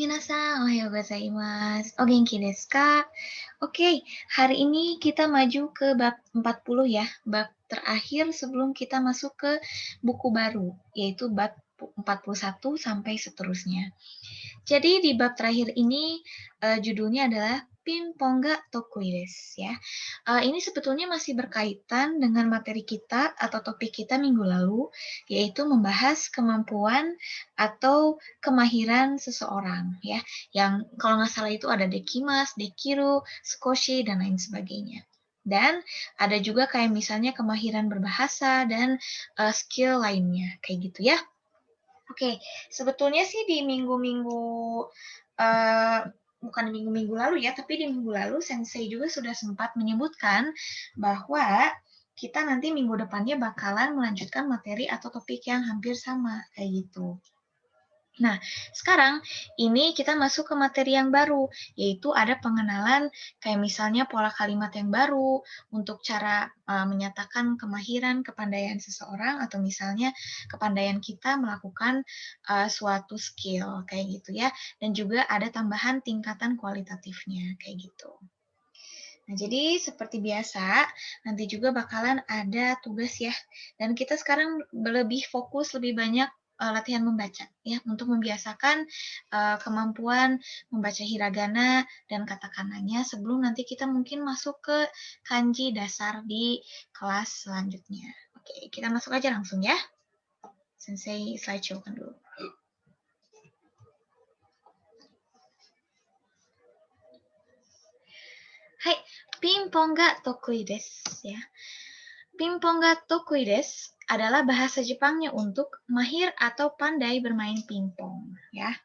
Minasan, ohayou gozaimasu. O genki desu ka? Oke, hari ini kita maju ke bab 40 ya, bab terakhir sebelum kita masuk ke buku baru, yaitu bab 41 sampai seterusnya. Jadi di bab terakhir ini judulnya adalah Pingpong ga tokui desu ya. Ini sebetulnya masih berkaitan dengan materi kita atau topik kita minggu lalu, yaitu membahas kemampuan atau kemahiran seseorang ya. Yang kalau nggak salah itu ada dekimasu, dekiru, sukoshi dan lain sebagainya. Dan ada juga kayak misalnya kemahiran berbahasa dan skill lainnya kayak gitu ya. Oke, sebetulnya sih di minggu-minggu, bukan di minggu-minggu lalu ya, tapi di minggu lalu sensei juga sudah sempat menyebutkan bahwa kita nanti minggu depannya bakalan melanjutkan materi atau topik yang hampir sama, kayak gitu. Nah, sekarang ini kita masuk ke materi yang baru, yaitu ada pengenalan kayak misalnya pola kalimat yang baru untuk cara menyatakan kemahiran, kepandaian seseorang, atau misalnya kepandaian kita melakukan suatu skill kayak gitu ya. Dan juga ada tambahan tingkatan kualitatifnya kayak gitu. Nah, jadi seperti biasa, nanti juga bakalan ada tugas ya. Dan kita sekarang lebih fokus, lebih banyak latihan membaca ya, untuk membiasakan kemampuan membaca hiragana dan katakananya sebelum nanti kita mungkin masuk ke kanji dasar di kelas selanjutnya. Oke, kita masuk aja langsung ya. Sensei slideshow kan dulu. Hai, pingpong ga tokui desu ya. Pingpong ga tokui desu adalah bahasa Jepangnya untuk mahir atau pandai bermain pingpong ya.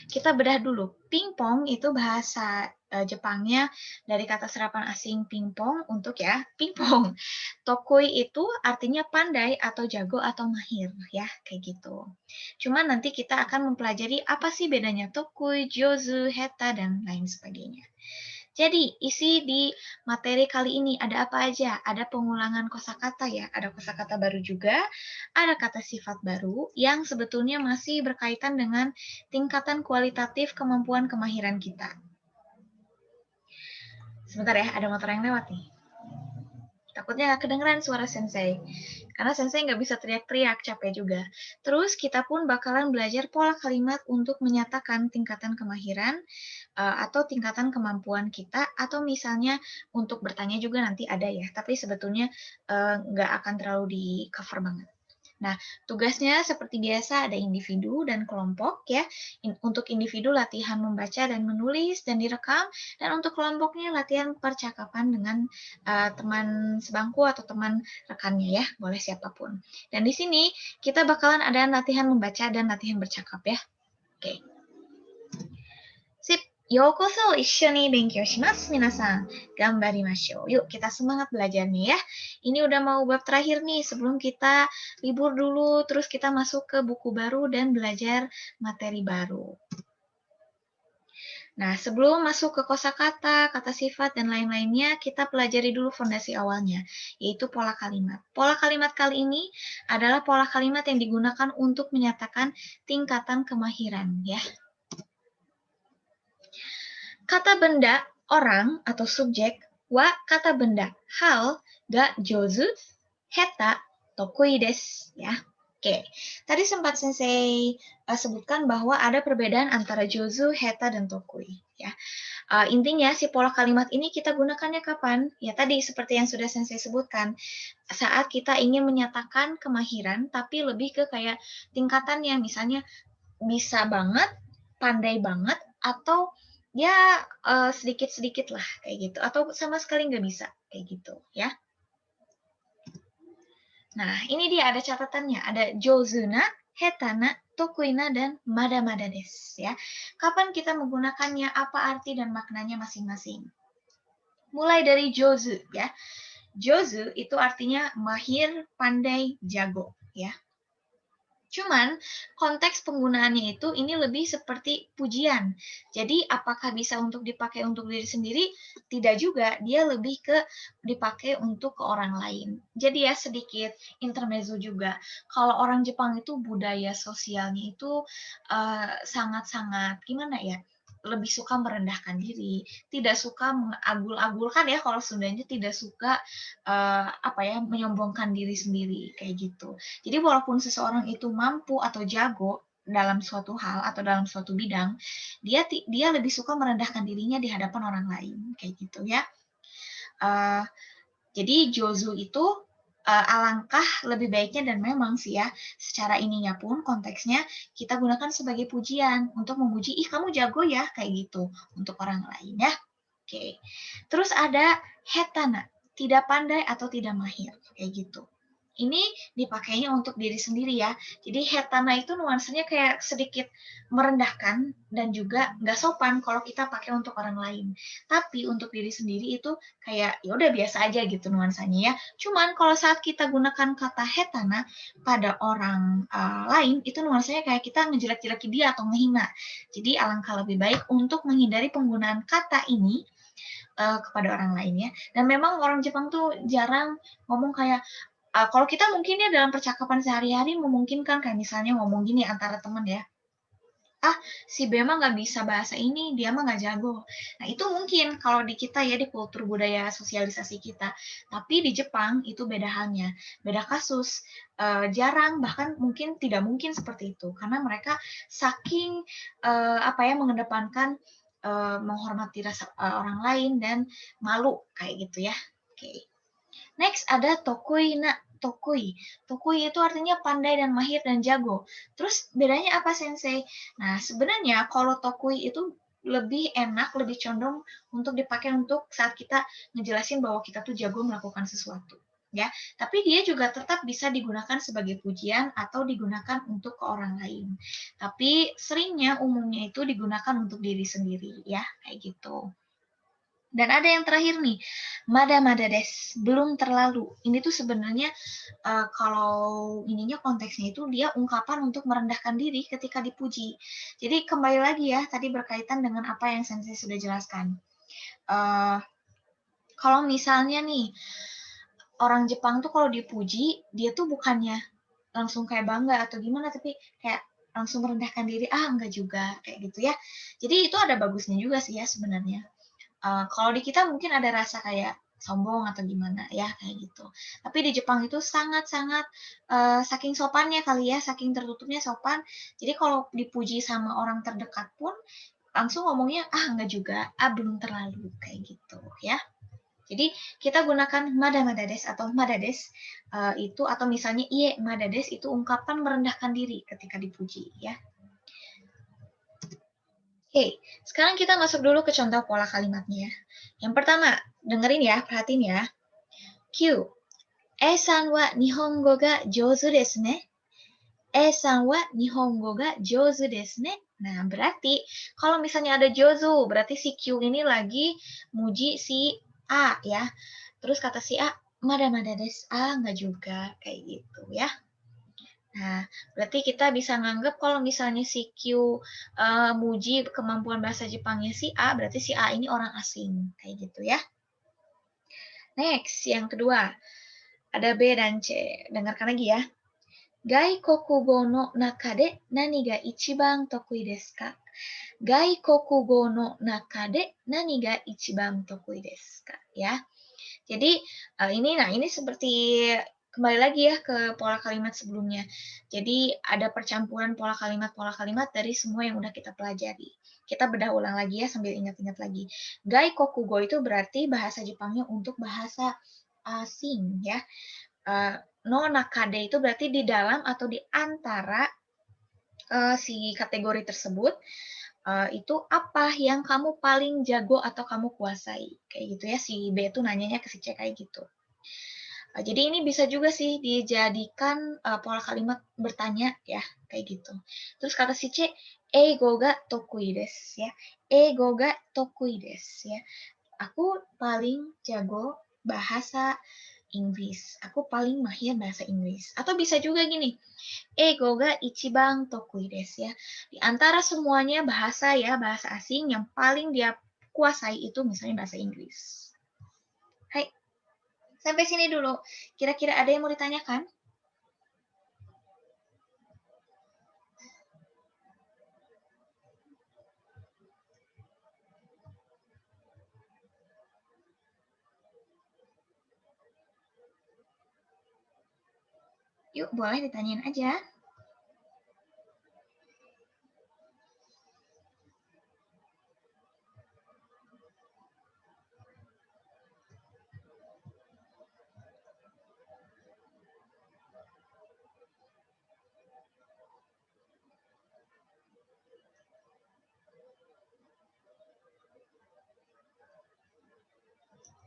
Kita bedah dulu. Pingpong itu bahasa Jepangnya dari kata serapan asing pingpong untuk ya pingpong. Tokui itu artinya pandai atau jago atau mahir ya, kayak gitu. Cuma nanti kita akan mempelajari apa sih bedanya tokui, jozu, heta dan lain sebagainya. Jadi, isi di materi kali ini ada apa aja? Ada pengulangan kosakata ya, ada kosakata baru juga, ada kata sifat baru yang sebetulnya masih berkaitan dengan tingkatan kualitatif kemampuan kemahiran kita. Sebentar ya, ada motor yang lewat nih. Takutnya nggak kedengeran suara sensei. Karena sensei nggak bisa teriak-teriak, capek juga. Terus kita pun bakalan belajar pola kalimat untuk menyatakan tingkatan kemahiran atau tingkatan kemampuan kita, atau misalnya untuk bertanya juga nanti ada ya, tapi sebetulnya nggak akan terlalu di cover banget. Nah, tugasnya seperti biasa ada individu dan kelompok ya. Untuk individu latihan membaca dan menulis dan direkam, dan untuk kelompoknya latihan percakapan dengan teman sebangku atau teman rekannya ya, boleh siapapun. Dan di sini kita bakalan ada latihan membaca dan latihan bercakap ya. Oke. Sip. Yokoso ishou benkyou shimasu, minasan. Gambarimashou. Yuk, kita semangat belajarnya ya. Ini udah mau bab terakhir nih, sebelum kita libur dulu, terus kita masuk ke buku baru dan belajar materi baru. Nah, sebelum masuk ke kosakata, kata sifat, dan lain-lainnya, kita pelajari dulu fondasi awalnya, yaitu pola kalimat. Pola kalimat kali ini adalah pola kalimat yang digunakan untuk menyatakan tingkatan kemahiran ya. Kata benda, orang atau subjek, wa kata benda, hal, ga jozu, heta, tokui desu ya. Oke, tadi sempat sensei sebutkan bahwa ada perbedaan antara jozu, heta, dan tokui ya. Intinya si pola kalimat ini kita gunakannya kapan? Ya tadi seperti yang sudah sensei sebutkan, saat kita ingin menyatakan kemahiran tapi lebih ke kayak tingkatannya, misalnya bisa banget, pandai banget, atau ya sedikit-sedikit lah kayak gitu, atau sama sekali nggak bisa kayak gitu ya. Nah, ini dia ada catatannya, ada jozuna, hetana, tokuina, dan mada-mada desu ya. Kapan kita menggunakannya, apa arti dan maknanya masing-masing. Mulai dari jozu ya. Jozu itu artinya mahir, pandai, jago ya. Cuman konteks penggunaannya itu ini lebih seperti pujian. Jadi apakah bisa untuk dipakai untuk diri sendiri? Tidak juga, dia lebih ke dipakai untuk ke orang lain. Jadi ya sedikit intermezzo juga. Kalau orang Jepang itu budaya sosialnya itu sangat-sangat gimana ya? Lebih suka merendahkan diri, tidak suka mengagul-agulkan ya kalau Sundanya tidak suka apa ya menyombongkan diri sendiri kayak gitu. Jadi walaupun seseorang itu mampu atau jago dalam suatu hal atau dalam suatu bidang, dia lebih suka merendahkan dirinya di hadapan orang lain, kayak gitu ya. Jadi Jozu itu alangkah lebih baiknya dan memang sih ya, secara ininya pun konteksnya kita gunakan sebagai pujian untuk memuji, ih kamu jago ya, kayak gitu untuk orang lain ya. Oke. Terus ada hetana, tidak pandai atau tidak mahir, kayak gitu. Ini dipakainya untuk diri sendiri ya. Jadi hetana itu nuansanya kayak sedikit merendahkan dan juga nggak sopan kalau kita pakai untuk orang lain. Tapi untuk diri sendiri itu kayak ya udah biasa aja gitu nuansanya ya. Cuman kalau saat kita gunakan kata hetana pada orang lain itu nuansanya kayak kita ngejelek-jelekin dia atau ngehina. Jadi alangkah lebih baik untuk menghindari penggunaan kata ini kepada orang lain ya. Dan memang orang Jepang tuh jarang ngomong kayak kalau kita mungkin ya dalam percakapan sehari-hari memungkinkan kayak misalnya ngomong gini antara teman ya, ah si B mah nggak bisa bahasa ini, dia mah nggak jago. Nah itu mungkin kalau di kita ya di kultur budaya sosialisasi kita. Tapi di Jepang itu beda halnya, beda kasus. Jarang bahkan mungkin tidak mungkin seperti itu karena mereka saking apa ya mengedepankan menghormati rasa orang lain dan malu kayak gitu ya. Oke. Next ada tokui na tokui. Tokui itu artinya pandai dan mahir dan jago. Terus bedanya apa sensei? Nah, sebenarnya kalau tokui itu lebih enak, lebih condong untuk dipakai untuk saat kita ngejelasin bahwa kita tuh jago melakukan sesuatu. Ya, tapi dia juga tetap bisa digunakan sebagai pujian atau digunakan untuk ke orang lain. Tapi seringnya umumnya itu digunakan untuk diri sendiri ya, kayak gitu. Dan ada yang terakhir nih, mada-mada des, belum terlalu. Ini tuh sebenarnya kalau ininya konteksnya itu dia ungkapan untuk merendahkan diri ketika dipuji. Jadi kembali lagi ya, tadi berkaitan dengan apa yang Sensei sudah jelaskan. Kalau misalnya nih, orang Jepang tuh kalau dipuji, dia tuh bukannya langsung kayak bangga atau gimana, tapi kayak langsung merendahkan diri, enggak juga, kayak gitu ya. Jadi itu ada bagusnya juga sih ya sebenarnya. Kalau di kita mungkin ada rasa kayak sombong atau gimana ya kayak gitu. Tapi di Jepang itu sangat-sangat saking sopannya kali ya, saking tertutupnya sopan. Jadi kalau dipuji sama orang terdekat pun langsung ngomongnya enggak juga, belum terlalu kayak gitu ya. Jadi kita gunakan mada-mada des atau madades itu atau misalnya iye madades itu ungkapan merendahkan diri ketika dipuji ya. Oke, sekarang kita masuk dulu ke contoh pola kalimatnya. Yang pertama, dengerin ya, perhatiin ya. Q. E-san wa nihongo ga jouzu desu ne. E-san wa nihongo ga jouzu desu ne. Nah, berarti kalau misalnya ada jouzu, berarti si Q ini lagi muji si A ya. Terus kata si A, mada-mada desu. Enggak juga, kayak gitu ya. Nah, berarti kita bisa nganggap kalau misalnya si Q muji kemampuan bahasa Jepangnya si A, berarti si A ini orang asing. Kayak gitu ya. Next, yang kedua. Ada B dan C. Dengarkan lagi ya. Gaikokugo no naka de nani ga ichiban tokui desu ka? Gaikokugo no naka de nani ga ichiban tokui desu ka? Ya. Jadi ini seperti kembali lagi ya ke pola kalimat sebelumnya. Jadi ada percampuran pola kalimat dari semua yang udah kita pelajari. Kita bedah ulang lagi ya sambil ingat-ingat lagi. Gaikokugo itu berarti bahasa Jepangnya untuk bahasa asing ya. No nakade itu berarti di dalam atau di antara si kategori tersebut itu apa yang kamu paling jago atau kamu kuasai kayak gitu ya. Si B itu nanyanya ke si C kayak gitu. Jadi ini bisa juga sih dijadikan pola kalimat bertanya ya, kayak gitu. Terus kata si C, eigo ga tokui desu ya. Eigo ga tokui desu ya. Aku paling jago bahasa Inggris. Aku paling mahir bahasa Inggris. Atau bisa juga gini, Eigo ga ichiban tokui desu ya. Di antara semuanya bahasa ya, bahasa asing yang paling dia kuasai itu misalnya bahasa Inggris. Hai, sampai sini dulu. Kira-kira ada yang mau ditanyakan? Yuk, boleh ditanyain aja.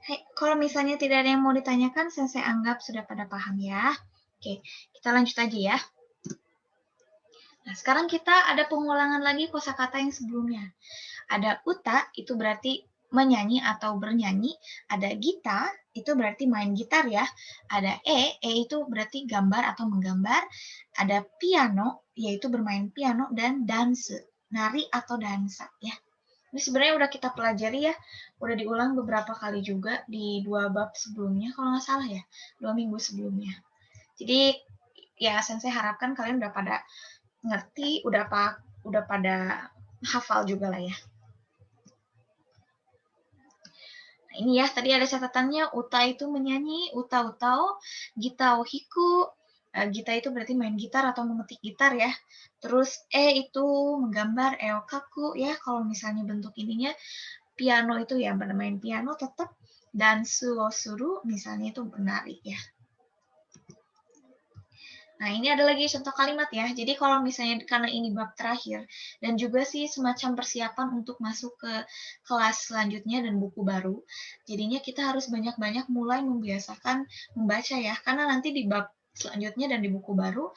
Hai, kalau misalnya tidak ada yang mau ditanyakan, saya anggap sudah pada paham ya. Oke, kita lanjut aja ya. Nah, sekarang kita ada pengulangan lagi kosakata yang sebelumnya. Ada uta, itu berarti menyanyi atau bernyanyi. Ada gita, itu berarti main gitar ya. Ada itu berarti gambar atau menggambar. Ada piano, yaitu bermain piano. Dan dance, nari atau dansa ya. Ini sebenarnya udah kita pelajari ya. Udah diulang beberapa kali juga di 2 bab sebelumnya, kalau nggak salah ya. 2 minggu sebelumnya. Jadi, ya saya harapkan kalian udah pada ngerti, udah pada hafal juga lah ya. Nah, ini ya, tadi ada catatannya, uta itu menyanyi, uta-utao, gita hiku, gita itu berarti main gitar atau memetik gitar ya. Terus itu menggambar, kaku ya, kalau misalnya bentuk ininya, piano itu ya bermain piano tetap, dan suru misalnya itu menari ya. Nah, ini ada lagi contoh kalimat ya. Jadi kalau misalnya karena ini bab terakhir dan juga sih semacam persiapan untuk masuk ke kelas selanjutnya dan buku baru. Jadinya kita harus banyak-banyak mulai membiasakan membaca ya. Karena nanti di bab selanjutnya dan di buku baru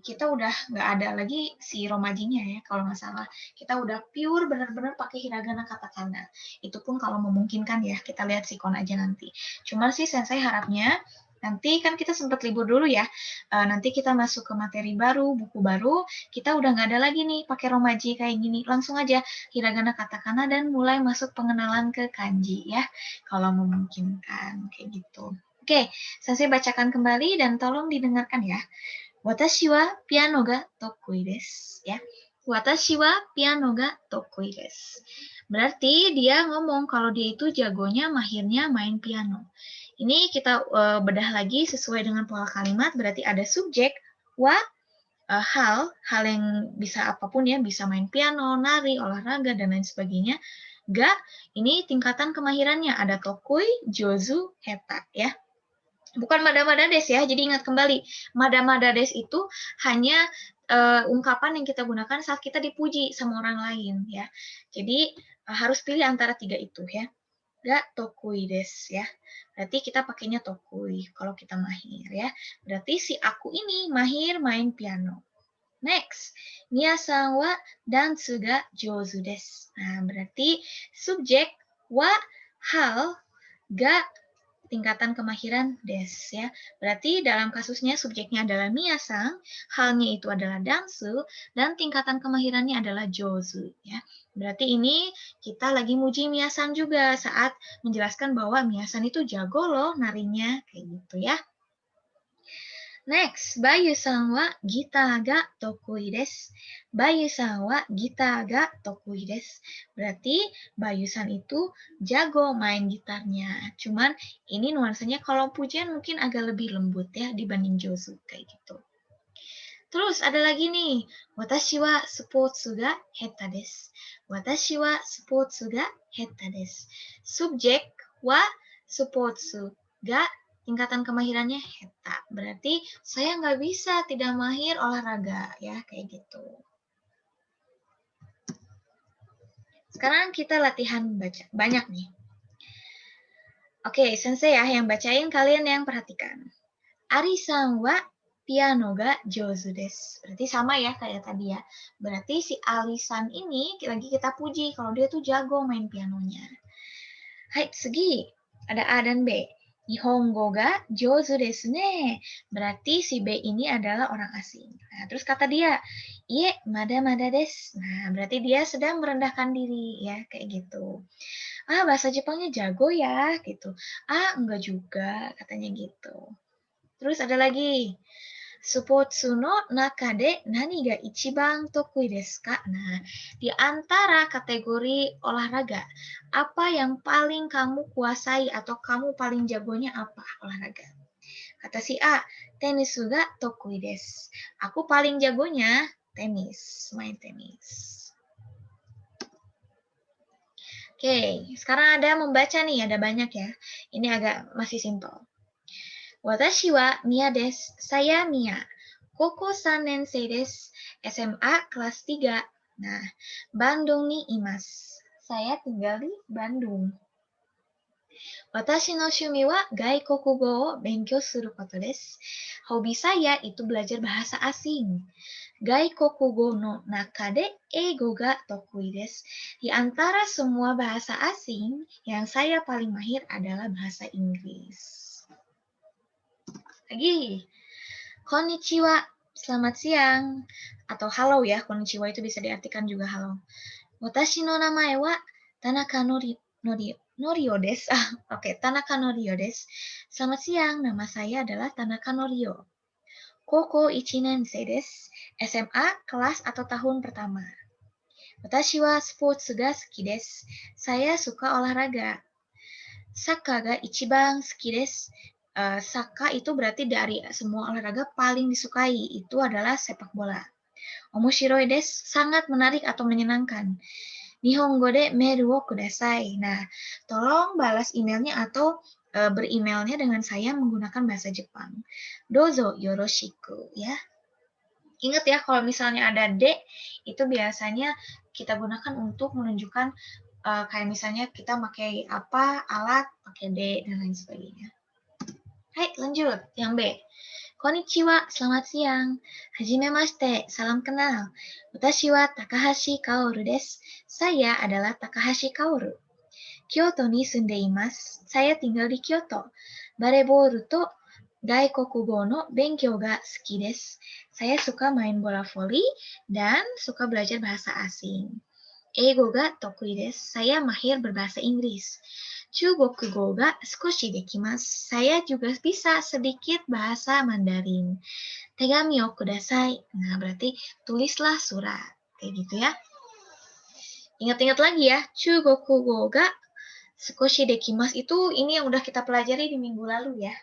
kita udah nggak ada lagi si romajinya ya kalau nggak salah. Kita udah pure benar-benar pakai hiragana katakana. Itu pun kalau memungkinkan ya. Kita lihat sikon aja nanti. Cuma sih sensei harapnya nanti kan kita sempat libur dulu ya. Nanti kita masuk ke materi baru, buku baru, kita udah nggak ada lagi nih pakai romaji kayak gini. Langsung aja hiragana katakana dan mulai masuk pengenalan ke kanji ya. Kalau memungkinkan kayak gitu. Oke, saya bacakan kembali dan tolong didengarkan ya. Watashi wa piano ga tokui desu ya. Watashi wa piano ga tokui desu. Berarti dia ngomong kalau dia itu jagonya, mahirnya main piano. Ini kita bedah lagi sesuai dengan pola kalimat, berarti ada subjek, wa, hal yang bisa apapun ya, bisa main piano, nari, olahraga, dan lain sebagainya. Ga, ini tingkatan kemahirannya, ada tokui, jozu, heta ya. Bukan mada-mada des ya, jadi ingat kembali, mada-mada des itu hanya ungkapan yang kita gunakan saat kita dipuji sama orang lain ya. Jadi harus pilih antara 3 itu ya. Ga tokui desu ya. Berarti kita pakainya tokui kalau kita mahir ya. Berarti si aku ini mahir main piano. Next, Mia-san wa dansu ga jouzu desu. Nah, berarti subjek wa hal ga tingkatan kemahiran des ya. Berarti dalam kasusnya subjeknya adalah Mia-san, halnya itu adalah dansu, dan tingkatan kemahirannya adalah jouzu ya. Berarti ini kita lagi muji Mia-san juga saat menjelaskan bahwa Mia-san itu jago loh narinya kayak gitu ya. Next, Bayu-san wa gita ga tokui desu. Bayu-san wa gita ga tokui desu. Berarti Bayu-san itu jago main gitarnya. Cuman ini nuansanya kalau pujian mungkin agak lebih lembut ya dibanding jouzu kayak gitu. Terus ada lagi nih, watashi wa sportsu ga heta desu. Watashi wa sportsu ga heta desu. Subjek wa sportsu ga tingkatan kemahirannya heta. Berarti saya nggak bisa, tidak mahir olahraga ya, kayak gitu. Sekarang kita latihan baca. Banyak nih. Oke, sensei ya yang bacain, kalian yang perhatikan. Ari-san wa piano ga jouzu desu. Berarti sama ya kayak tadi ya. Berarti si Ari-san ini lagi kita puji kalau dia tuh jago main pianonya. Hai, segi. Ada A dan B. Nihongo ga jouzu desu ne. Berarti si B ini adalah orang asing. Nah, terus kata dia, Ie, mada desu. Nah, berarti dia sedang merendahkan diri, ya, kayak gitu. Ah, bahasa Jepangnya jago ya, gitu. Ah, enggak juga, katanya gitu. Terus ada lagi, Supotsu no naka de nani ga ichiban tokui desu ka? Nah, di antara kategori olahraga, apa yang paling kamu kuasai atau kamu paling jagonya apa olahraga? Kata si A, tenis ga tokui desu. Aku paling jagonya tenis, main tenis. Oke, sekarang ada membaca nih, ada banyak ya. Ini agak masih simple. Watashi wa Mia desu. Saya Mia. Koko 3 nensei desu. SMA kelas 3. Nah, Bandung ni imasu. Saya tinggal di Bandung. Watashi no shumi wa gaikokugo wo benkyou suru koto desu. Hobi saya itu belajar bahasa asing. Gaikokugo no naka de eigo ga tokui desu. Di antara semua bahasa asing, yang saya paling mahir adalah bahasa Inggris. Lagi, konnichiwa, selamat siang. Atau halo ya, konnichiwa itu bisa diartikan juga halo. Watashi no namae wa Tanaka Norio desu. Oke, Tanaka Norio desu. Selamat siang, nama saya adalah Tanaka Norio. Koko 1 nensei desu. SMA, kelas atau tahun pertama. Watashi wa sports ga suki desu. Saya suka olahraga. Saka ga ichiban suki desu. Saka itu berarti dari semua olahraga paling disukai. Itu adalah sepak bola. Omoshiroi desu, sangat menarik atau menyenangkan. Nihongo de meiru wo kudasai. Nah, tolong balas emailnya atau beremailnya dengan saya menggunakan bahasa Jepang. Dozo yoroshiku, ya. Ingat ya, kalau misalnya ada D, itu biasanya kita gunakan untuk menunjukkan kayak misalnya kita pakai apa, alat, pakai D, dan lain sebagainya. Hai, lanjut. Yang B. Konnichiwa, selamat siang. Hajimemashite, salam kenal. Watashi wa Takahashi Kaoru desu. Saya adalah Takahashi Kaoru. Kyoto ni sunde imasu. Saya tinggal di Kyoto. Bareball to gaikokugo no benkyou ga suki desu. Saya suka main bola voli dan suka belajar bahasa asing. Eigo ga tokui desu. Saya mahir berbahasa Inggris. Chugokugo ga sukoshi dekimasu. Saya juga bisa sedikit bahasa Mandarin. Tegami o kudasai. Nah, berarti tulislah surat. Kayak gitu ya. Ingat-ingat lagi ya. Chugokugo ga sukoshi dekimasu itu ini yang udah kita pelajari di minggu lalu ya.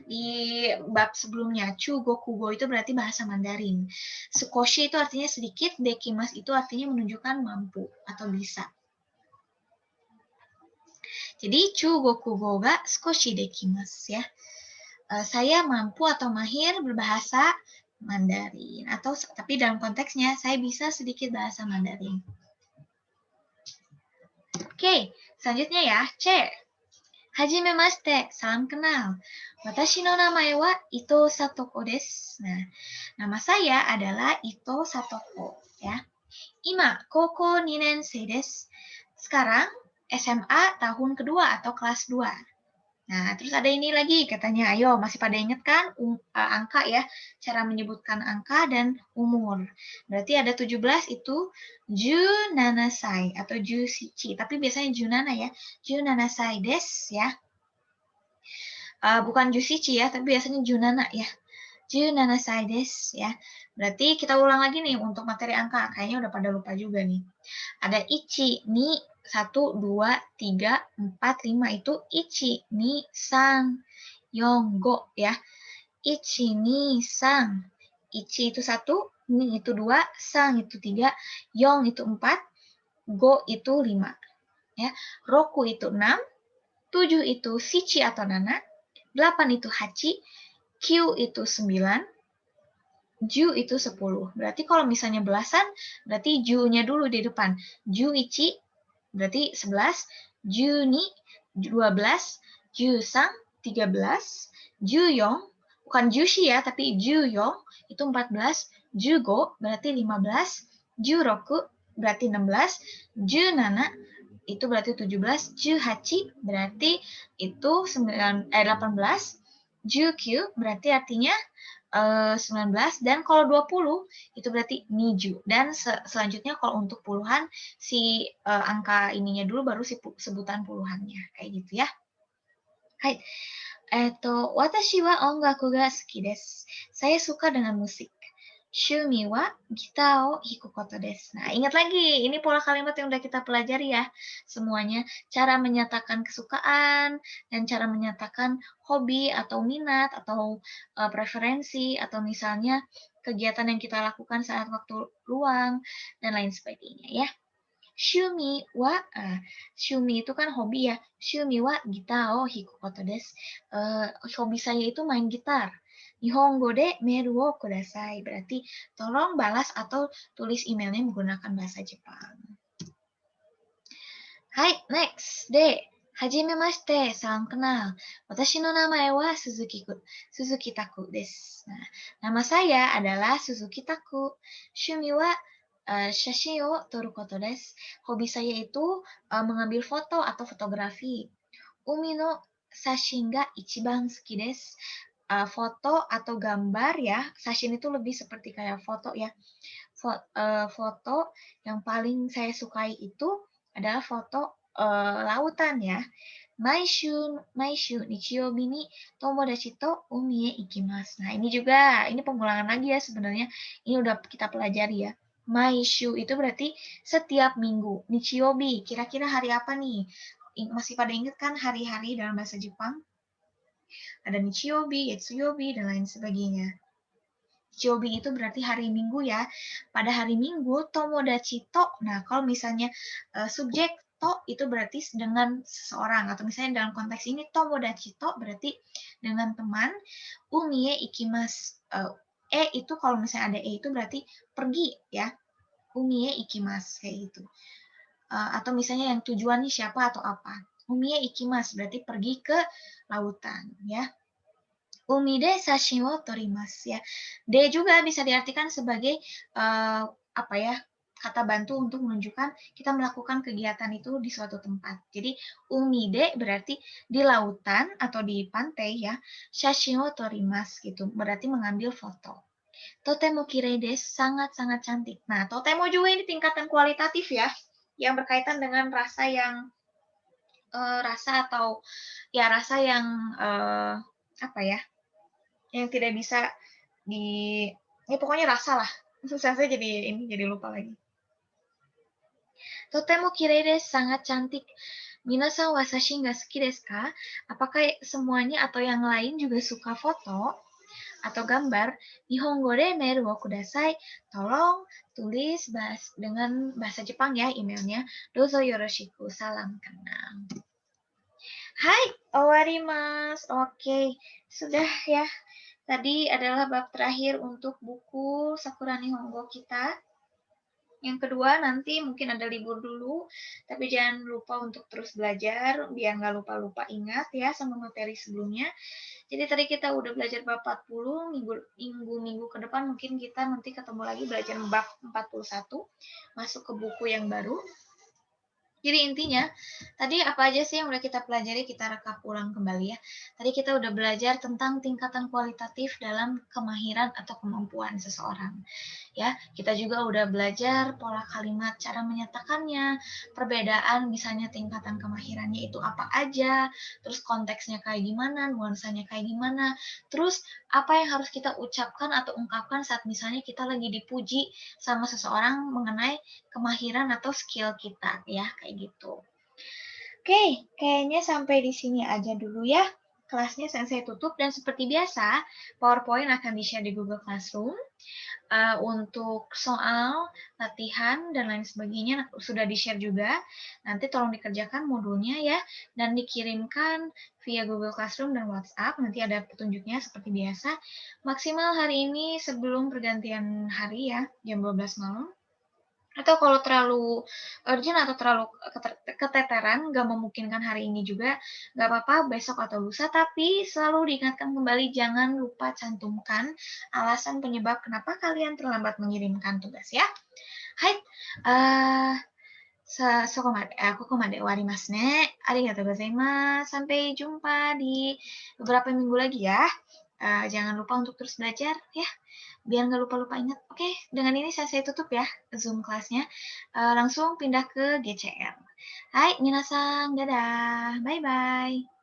Di bab sebelumnya, Chugokugo itu berarti bahasa Mandarin. Sukoshi itu artinya sedikit, dekimasu itu artinya menunjukkan mampu atau bisa. Jadi, Chugokugo ga sukoshi dekimasu ya. Saya mampu atau mahir berbahasa Mandarin. Tapi dalam konteksnya, saya bisa sedikit bahasa Mandarin. Oke, selanjutnya ya, C. Hajimemashite, salam kenal. Watashi no namae wa Ito Satoko desu. Nah, nama saya adalah Ito Satoko ya. Ima koko 2 nensei desu. Sekarang SMA tahun kedua atau kelas 2. Nah, terus ada ini lagi katanya, ayo masih pada ingat kan angka ya, cara menyebutkan angka dan umur. Berarti ada 17 itu junanasai atau jusichi, tapi biasanya junana ya, junanasai desu ya. Bukan jusichi ya, tapi biasanya junana ya. Junanasai desu ya. Berarti kita ulang lagi nih untuk materi angka, kayaknya udah pada lupa juga nih. Ada ichi, ni, 1, 2, 3, 4, 5 itu ichi, ni, san, yon, go ya. Ichi, ni, san. Ichi itu 1, ni itu 2, san itu 3, yon itu 4, go itu 5. Ya. Roku itu 6, 7 itu shichi atau nana, 8 itu hachi, Q itu 9, Ju itu 10. Berarti kalau misalnya belasan, berarti Ju-nya dulu di depan. Ju ichi, berarti 11. Ju ni, 12. Ju sang, 13. Ju yong, bukan Jushi ya, tapi Ju yong, itu 14. Ju go, berarti 15. Ju roku, berarti 16. Ju nana, itu berarti 17, 18 berarti itu 18, 19 berarti artinya 19, dan kalau 20 itu berarti niju. Dan selanjutnya kalau untuk puluhan si angka ininya dulu baru si sebutan puluhannya kayak gitu ya. Hai. Watashi wa ongaku ga suki desu. Saya suka dengan musik. Shumi wa gita o hiku koto desu. Nah, ingat lagi, ini pola kalimat yang udah kita pelajari ya. Semuanya, cara menyatakan kesukaan, dan cara menyatakan hobi atau minat, atau preferensi, atau misalnya kegiatan yang kita lakukan saat waktu luang, dan lain sebagainya ya. Shumi wa, shumi itu kan hobi ya. Shumi wa gita o hiku koto desu. Hobi saya itu main gitar. Nihongo de meiru wo kudasai. Berarti tolong balas atau tulis emailnya menggunakan bahasa Jepang. Hai, next. De, hajimemashite, salam kenal. Watashi no namae wa Suzuki Taku desu. Nah, nama saya adalah Suzuki Taku. Shumi wa shashin o toru koto desu. Hobi saya itu mengambil foto atau fotografi. Umi no sashin ga ichiban suki desu. Foto atau gambar ya. Sashin itu lebih seperti kayak foto ya. Foto yang paling saya sukai itu adalah foto lautan ya. Maishu nichiyobi ni tomodachi to umi e ikimasu. Nah, ini pengulangan lagi ya sebenarnya. Ini udah kita pelajari ya. Maishu itu berarti setiap minggu. Nichiyobi, kira-kira hari apa nih? Masih pada ingat kan hari-hari dalam bahasa Jepang? Ada Nichiyobi, Yetsuyobi, dan lain sebagainya. Nichiyobi itu berarti hari Minggu ya. Pada hari Minggu, tomodachi to. Nah, kalau misalnya subjek to itu berarti dengan seseorang. Atau misalnya dalam konteks ini, tomodachi to berarti dengan teman. Umie ikimasu. Itu kalau misalnya ada itu berarti pergi ya. Umie ikimasu kayak gitu. Atau misalnya yang tujuannya siapa atau apa. Umie ikimasu berarti pergi ke lautan ya. Umi de sashin wo torimasu ya. De juga bisa diartikan sebagai apa ya? Kata bantu untuk menunjukkan kita melakukan kegiatan itu di suatu tempat. Jadi umi de berarti di lautan atau di pantai ya. Shashin wo torimasu gitu. Berarti mengambil foto. Totemo kirei desu, sangat-sangat cantik. Nah, totemo juga ini tingkatan kualitatif ya. Yang berkaitan dengan rasa yang rasa atau ya rasa yang apa ya? Yang tidak bisa ya pokoknya rasa lah. Saya jadi lupa lagi. Totemo kirei desu, sangat cantik. Minasan wa sashin ga suki desu ka? Apakah semuanya atau yang lain juga suka foto atau gambar? Nihongo de meiru wo kudasai. Tolong tulis dengan bahasa Jepang ya emailnya. Dozo yoroshiku, salam kenal. Hai, owarimasu. Oke, sudah ya. Tadi adalah bab terakhir untuk buku Sakura Nihongo kita. Yang kedua, nanti mungkin ada libur dulu, tapi jangan lupa untuk terus belajar, biar nggak lupa-lupa ingat ya sama materi sebelumnya. Jadi tadi kita udah belajar bab 40, minggu ke depan mungkin kita nanti ketemu lagi belajar bab 41, masuk ke buku yang baru. Jadi intinya, tadi apa aja sih yang udah kita pelajari, kita rekap ulang kembali ya. Tadi kita udah belajar tentang tingkatan kualitatif dalam kemahiran atau kemampuan seseorang. Ya, kita juga udah belajar pola kalimat, cara menyatakannya, perbedaan misalnya tingkatan kemahirannya itu apa aja, terus konteksnya kayak gimana, nuansanya kayak gimana, terus apa yang harus kita ucapkan atau ungkapkan saat misalnya kita lagi dipuji sama seseorang mengenai kemahiran atau skill kita ya, kayak gitu. Oke, kayaknya sampai di sini aja dulu ya. Kelasnya saya tutup dan seperti biasa, PowerPoint akan di-share di Google Classroom. Untuk soal, latihan, dan lain sebagainya sudah di-share juga. Nanti tolong dikerjakan modulnya ya, dan dikirimkan via Google Classroom dan WhatsApp. Nanti ada petunjuknya seperti biasa. Maksimal hari ini sebelum pergantian hari ya, jam 12 malam. Atau kalau terlalu urgent atau terlalu keteteran, nggak memungkinkan hari ini juga, nggak apa-apa besok atau lusa, tapi selalu diingatkan kembali, jangan lupa cantumkan alasan penyebab kenapa kalian terlambat mengirimkan tugas ya. Hai, kokomade warimasu ne. Arigatou gozaimasu. Sampai jumpa di beberapa minggu lagi ya. Jangan lupa untuk terus belajar ya, biar nggak lupa-lupa ingat. Oke, dengan ini saya tutup ya Zoom kelasnya. Langsung pindah ke GCR. Hai, minasan, dadah. Bye-bye.